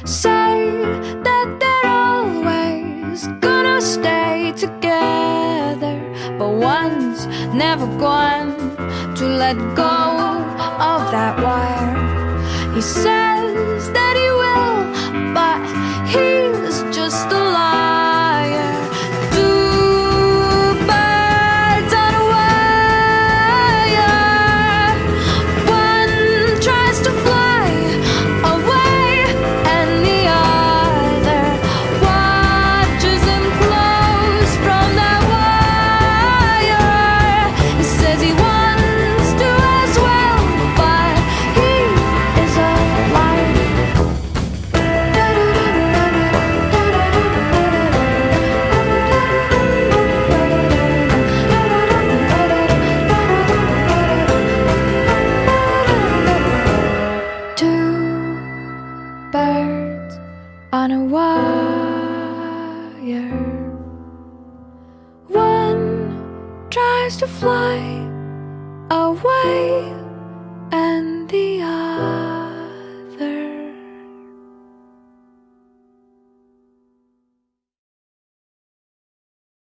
say that they're always gonna stay together, but one's never going to let go of that wire. He says that he will, but he's just a liar. Two birds on a wire. One tries to fly away, and the other watches him close from that wire. He says he wants to as well, but he is a liar. Two birds on a wire. One tries to fly away,